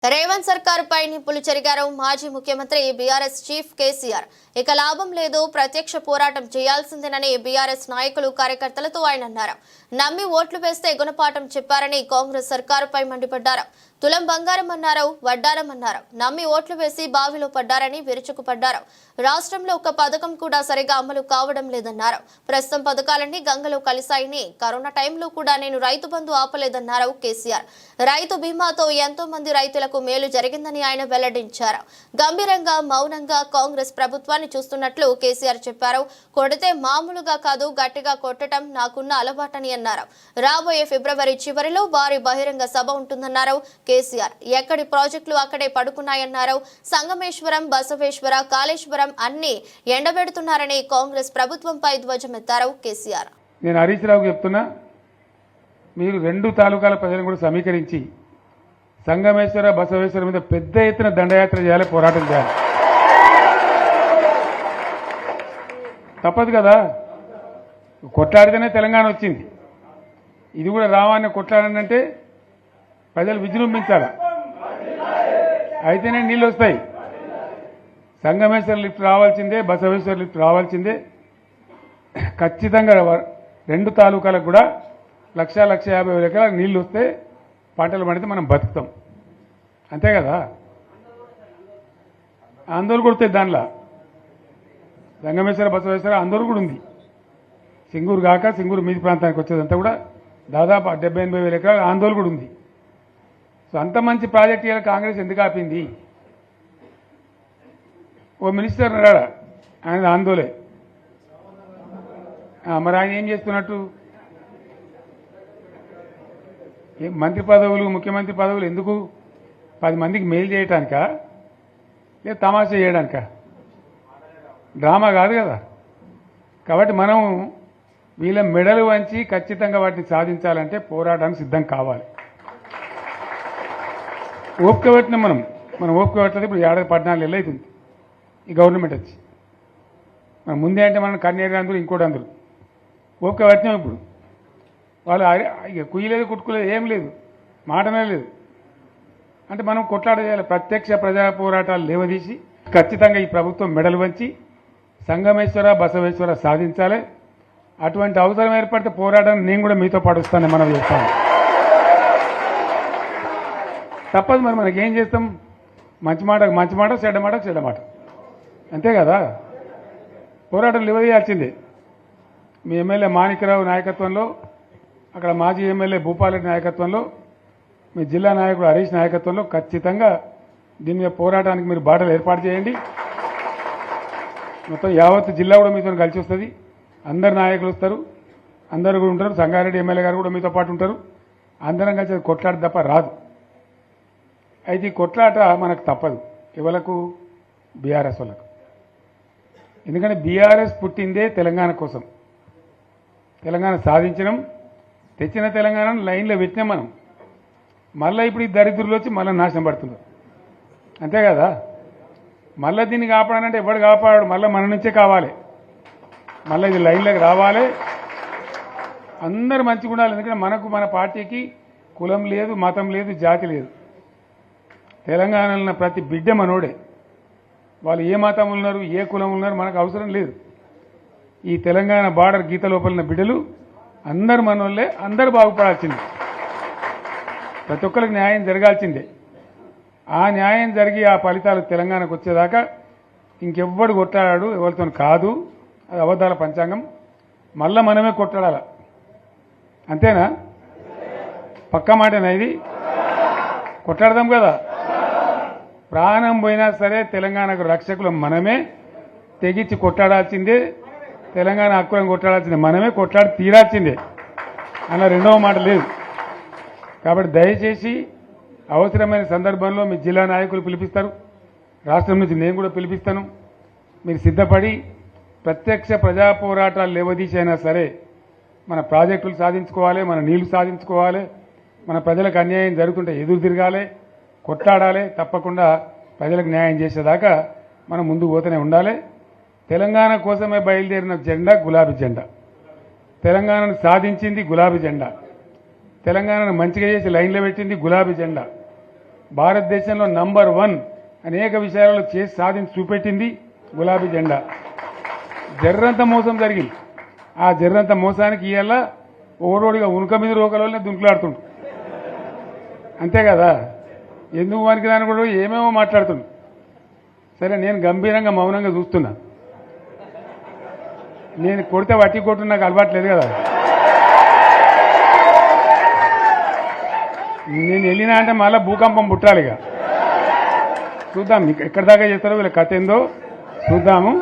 రేవంత్ సర్కారుపై నిప్పులు చెరిగారు మాజీ ముఖ్యమంత్రి బీఆర్ఎస్ చీఫ్ కేసీఆర్. ఇక లాభం లేదు, ప్రత్యక్ష పోరాటం చేయాల్సిందేనని బీఆర్ఎస్ నాయకులు కార్యకర్తలతో ఆయన అన్నారు. నమ్మి ఓట్లు వేస్తే గుణపాఠం చెప్పారని కాంగ్రెస్ సర్కారుపై మండిపడ్డారు. తులం బంగారం అన్నారు, వడ్డారం అన్నారు. నమ్మి ఓట్లు వేసి బావిలో పడ్డారని విరుచుకుపడ్డారు. రాష్ట్రంలో ఒక పథకం కూడా సరిగా అమలు కావడం లేదన్నారు. ప్రస్తుతం పథకాలన్నీ గంగలో కలిశాయని, కరోనా టైంలో కూడా నేను రైతు బంధు ఆపలేదన్నారు కేసీఆర్. రైతు బీమాతో ఎంతో మంది రైతులకు మేలు జరిగిందని ఆయన వెల్లడించారు. గంభీరంగా మౌనంగా కాంగ్రెస్ ప్రభుత్వాన్ని చూస్తున్నట్లు కేసీఆర్ చెప్పారు. కొడితే మామూలుగా కాదు, గట్టిగా కొట్టడం నాకున్న అలవాటని అన్నారు. రాబోయే ఫిబ్రవరి చివరిలో భారీ బహిరంగ సభ ఉంటుందన్నారు కేసీఆర్. ఎక్కడి ప్రాజెక్టులు అక్కడే పడుకున్నాయన్నారు. సంగమేశ్వరం, బసవేశ్వర, కాళేశ్వరం అన్ని ఎండబెడుతున్నారని కాంగ్రెస్ ప్రభుత్వంపై ధ్వజమెత్తారు కేసీఆర్. నేను హరీష్ రావుకు చెప్తున్నా, మీరు రెండు తాలూకాల ప్రజలను కూడా సమీకరించి సంగమేశ్వర, బసవేశ్వర మీద పెద్ద ఎత్తున దండయాత్ర చేయాలి, పోరాటం చేయాలి. తప్పదు కదా, కొట్లాడితేనే తెలంగాణ వచ్చింది. ఇది కూడా రావాలని కొట్లాడనంటే ప్రజలు విజృంభించాలి, అయితేనే నీళ్ళు వస్తాయి. సంగమేశ్వర లిఫ్ట్ రావాల్సిందే, బసవేశ్వర లిఫ్ట్ రావాల్సిందే. ఖచ్చితంగా రెండు తాలూకాలకు కూడా 1,50,000 ఎకరాలకు నీళ్లు వస్తే పంటలు పండితే మనం బతుకుతాం, అంతే కదా. ఆందోళన కొడుతుంది దానిలో. సంగమేశ్వర, బసవేశ్వర ఆందోళన కూడా ఉంది. సింగూరు కాక సింగూరు మీది ప్రాంతానికి వచ్చేదంతా కూడా దాదాపు 70,000-80,000 ఎకరాల ఆందోళన కూడా ఉంది. సో అంత మంచి ప్రాజెక్ట్ ఇవాళ కాంగ్రెస్ ఎందుకు ఆపింది? ఓ మినిస్టర్ ఉన్నాడా, ఆయన ఆందోళన. మరి ఆయన ఏం చేస్తున్నట్టు? మంత్రి పదవులు, ముఖ్యమంత్రి పదవులు ఎందుకు? 10 మందికి మెయిల్ చేయడానికా, లేదా తమాషా చేయడానికా? డ్రామా కాదు కదా. కాబట్టి మనం వీళ్ళ మెడలు వంచి ఖచ్చితంగా వాటిని సాధించాలంటే పోరాటానికి సిద్ధం కావాలి. ఓపిక పెట్టినాం మనం ఓపిక పెట్టలేదు. ఇప్పుడు 14 నెలలు అవుతుంది ఈ గవర్నమెంట్ వచ్చి. మనం ముందే అంటే మనం కన్నేరు అందరూ ఇంకోటి అందరూ ఓపిక పెట్టినాం. ఇప్పుడు వాళ్ళు ఇక కుయ్యలేదు, కుట్టుకోలేదు, ఏం లేదు, మాటనే లేదు. అంటే మనం కొట్లాడ చేయాలి. ప్రత్యక్ష ప్రజా పోరాటాలు లేవదీసి ఖచ్చితంగా ఈ ప్రభుత్వం మెడలు వంచి సంగమేశ్వర, బసవేశ్వర సాధించాలి. అటువంటి అవసరం ఏర్పడితే పోరాటాన్ని నేను కూడా మీతో పాటు వస్తానని మనం చేస్తాను. తప్పదు. మరి మనకేం చేస్తాం? మంచి మాటకు మంచి మాట, చెడ్డ మాటకు చెడ్డ మాట, అంతే కదా. పోరాటం లేవదీయాల్సిందే. మీ ఎమ్మెల్యే మాణిక్యరావు నాయకత్వంలో, అక్కడ మాజీ ఎమ్మెల్యే భూపాలరెడ్డి నాయకత్వంలో, మీ జిల్లా నాయకుడు హరీష్ నాయకత్వంలో ఖచ్చితంగా దీని మీద పోరాటానికి మీరు బాటలు ఏర్పాటు చేయండి. మొత్తం యావత్ జిల్లా కూడా మీతో కలిసి వస్తుంది. అందరు నాయకులు వస్తారు, అందరు కూడా ఉంటారు. సంగారెడ్డి ఎమ్మెల్యే గారు కూడా మీతో పాటు ఉంటారు. అందరం కలిసి కొట్లాట తప్ప రాదు. అయితే ఈ కొట్లాట మనకు తప్పదు. ఎవలకు? బీఆర్ఎస్ వాళ్ళకు. ఎందుకంటే బీఆర్ఎస్ పుట్టిందే తెలంగాణ కోసం. తెలంగాణ సాధించడం, తెచ్చిన తెలంగాణను లైన్లో పెట్టినాం మనం. మళ్ళీ ఇప్పుడు ఈ దరిద్రులు వచ్చి మళ్ళీ నాశనం పడుతున్నారు, అంతే కదా. మళ్ళీ దీన్ని కాపాడాలంటే ఎవడు కాపాడాడు? మళ్ళీ మన నుంచే కావాలి. మళ్ళీ ఇది లైన్లోకి రావాలి. అందరు మంచిగా ఉండాలి. ఎందుకంటే మనకు, మన పార్టీకి కులం లేదు, మతం లేదు, జాతి లేదు. తెలంగాణలో ఉన్న ప్రతి బిడ్డ మనోడే. వాళ్ళు ఏ మతం ఉన్నారు, ఏ కులం ఉన్నారు మనకు అవసరం లేదు. ఈ తెలంగాణ బార్డర్ గీత లోపల ఉన్న బిడ్డలు అందరు మనోళ్ళే. అందరూ బాగుపడాల్సిందే. ప్రతి ఒక్కరికి న్యాయం జరగాల్సిందే. ఆ న్యాయం జరిగి ఆ ఫలితాలు తెలంగాణకు వచ్చేదాకా ఇంకెవ్వడు కొట్లాడాడు, ఎవరితో కాదు. అది అబద్ధాల పంచాంగం. మళ్ళా మనమే కొట్లాడాల, అంతేనా? పక్కా మాటేనా ఇది? కొట్లాడదాం కదా. ప్రాణం పోయినా సరే తెలంగాణకు రక్షకులు మనమే. తెగించి కొట్లాడాల్సిందే. తెలంగాణ హక్కులను కొట్లాడాల్సిందే. మనమే కొట్లాడి తీరాల్సిందే. అన్న రెండవ మాట లేదు. కాబట్టి దయచేసి అవసరమైన సందర్భంలో మీ జిల్లా నాయకులు పిలిపిస్తారు, రాష్ట్రం నుంచి నేను కూడా పిలిపిస్తాను. మీరు సిద్ధపడి ప్రత్యక్ష ప్రజా పోరాటాలు లేవదీసైనా సరే మన ప్రాజెక్టులు సాధించుకోవాలి, మన నీళ్లు సాధించుకోవాలి, మన ప్రజలకు అన్యాయం జరుగుతుంటే ఎదురు తిరగాలి, కొట్లాడాలి. తప్పకుండా ప్రజలకు న్యాయం చేసేదాకా మనం ముందుకు పోతూనే ఉండాలి. తెలంగాణ కోసమే బయలుదేరిన జెండా గులాబీ జెండా. తెలంగాణను సాధించింది గులాబీ జెండా. తెలంగాణను మంచిగా చేసి లైన్లో పెట్టింది గులాబీ జెండా. భారతదేశంలో నంబర్ 1 అనేక విషయాలలో చేసి సాధించి చూపెట్టింది గులాబీ జెండా. జర్రంత మోసం జరిగింది. ఆ జర్రంత మోసానికి ఇవాళ ఓరోడిగా ఉనుక మీద రోకలనే దుంకులాడుతుండు. అంతే కదా, ఎందుకు వానికి దాని కూడా ఏమేమో మాట్లాడుతుండు. సరే, నేను గంభీరంగా మౌనంగా చూస్తున్నా. నేను కొడితే వట్టి కొట్టు నాకు అలవాట్లేదు కదా. నేను వెళ్ళినా అంటే మళ్ళీ భూకంపం పుట్టాలిగా. చూద్దాం ఎక్కడి దాకా చేస్తారో వీళ్ళ కథ ఏందో చూద్దాము.